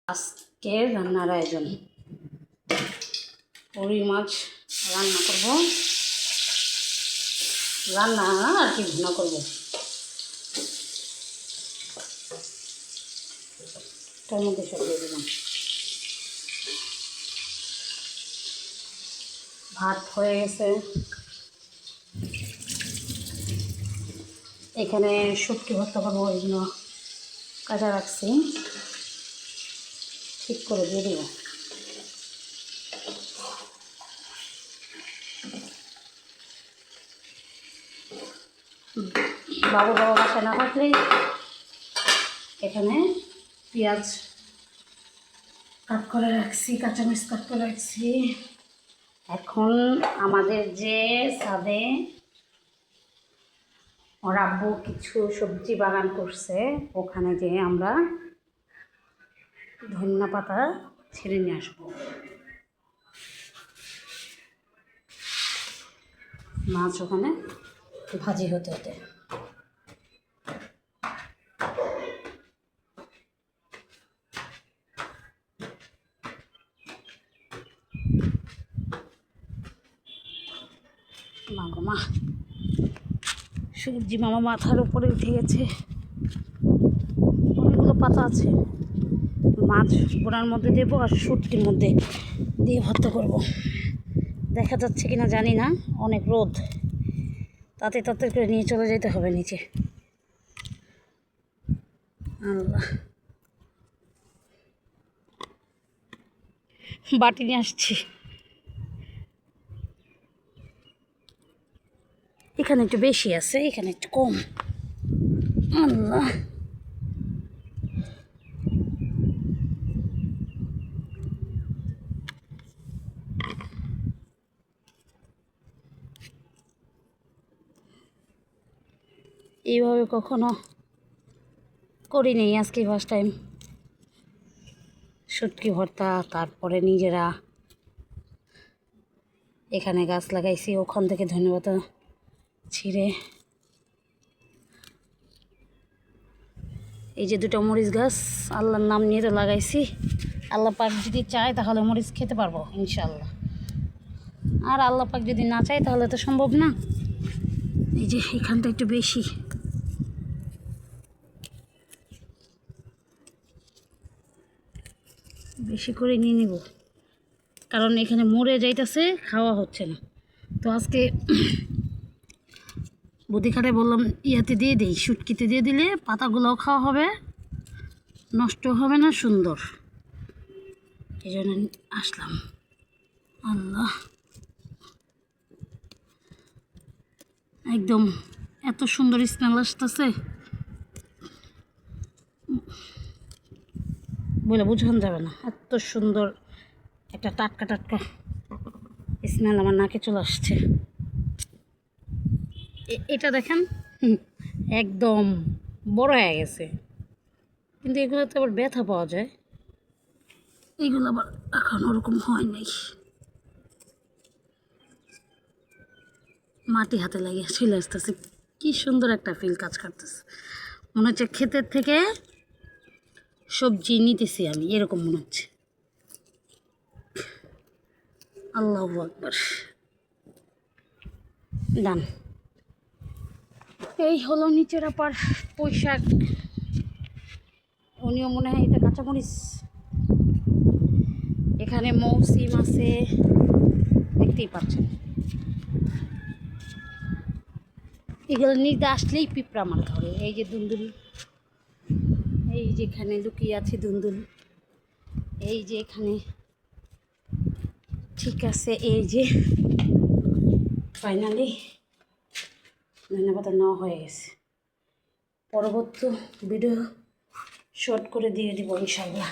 আজকে রান্নার আয়োজন রুই মাছ রান্না করব, রান্না আর কি ভুনা করব। তার মধ্যে সব দিয়ে দিলাম। ভাত হয়ে গেছে, এখানে শুটকি ভর্তা করবো, ওই জন্য কাটা রাখছি, ঠিক করে দিয়ে দিব। বাবু বাসায় না থাকলেই এখানে পেঁয়াজ কাট করে রাখছি, কাঁচামরিচ কাট করে রাখছি। এখন আমাদের যে ছাদে ওর আব্বু কিছু সবজি বাগান করছে, ওখানে যে আমরা ধনিয়া পাতা ছিঁড়ে নিয়ে আসবো। মাছ ওখানে ভাজি হতে হতে মা সবজি মামা মাথার উপরে উঠে গেছে। অনেকগুলো পাতা আছে, মাছ বোনার মধ্যে দেবো আর শুটকির মধ্যে দিয়ে ভর্তা করব। দেখা যাচ্ছে কিনা জানি না, অনেক রোদ, তাতে তাতে করে নিয়ে চলে যেতে হবে নিচে। আল্লাহ, বাটি নিয়ে আসছি। এখানে একটু বেশি আছে, এখানে একটু কম। আল্লাহ, এইভাবে কখনো করিনি, আজকে ফার্স্ট টাইম। শুটকি ভর্তা, তারপরে নিজেরা এখানে গাছ লাগাইছি, ওখান থেকে ধন্যবাদ ছিঁড়ে এই যে দুটো মরিচ গাছ আল্লাহর নাম নিয়ে তো লাগাইছি। আল্লাহ পাক যদি চায় তাহলে মরিচ খেতে পারবো ইনশাআল্লাহ, আর আল্লাহ পাক যদি না চায় তাহলে তো সম্ভব না। এই যে এখানটা একটু বেশি, বেশি করে নিয়ে নিব, কারণ এখানে মরে যাইতেছে, খাওয়া হচ্ছে না। তো আজকে বুদ্ধি খাটায় বললাম ইয়াতে দিয়ে দিই, শুটকিতে দিয়ে দিলে পাতাগুলোও খাওয়া হবে, নষ্ট হবে না, সুন্দর। এই জন্য আসলাম। আল্লাহ, একদম এত সুন্দর স্মেল আসতেছে, বলে বোঝানো যাবে না। এত সুন্দর একটা টাটকা টাটকা স্মেল আমার নাকে চলে আসছে। এটা দেখেন, একদম বড় হয়ে গেছে, কিন্তু এগুলোতে আবার ব্যথা পাওয়া যায়, এগুলো আবার এখন ওরকম হয় নাই। মাটি হাতে লাগিয়ে চলে আসতেছে, কি সুন্দর একটা ফিল কাজ করতেছে, মনে হচ্ছে ক্ষেতের থেকে সবজি নিতেছি আমি, এরকম মনে হচ্ছে। আল্লাহু আকবার। ডান, এই হলো নিচের আপার পোশাক। উনিও মনে হয় এটা কাঁচামরিচ। এখানে মৌসিম আছে, দেখতেই পাচ্ছেন। এগুলো নিতে আসলেই পিঁপড়া মার ধরে। এই যে দুন্দুল, এই যেখানে লুকিয়ে আছে দুন্দুল, এই যে এখানে, ঠিক আছে। এই যে ফাইনালি ধন্যবাদ নেওয়া হয়ে গেছে। পরবর্তী ভিডিও শর্ট করে দিয়ে দিব ইনশাআল্লাহ।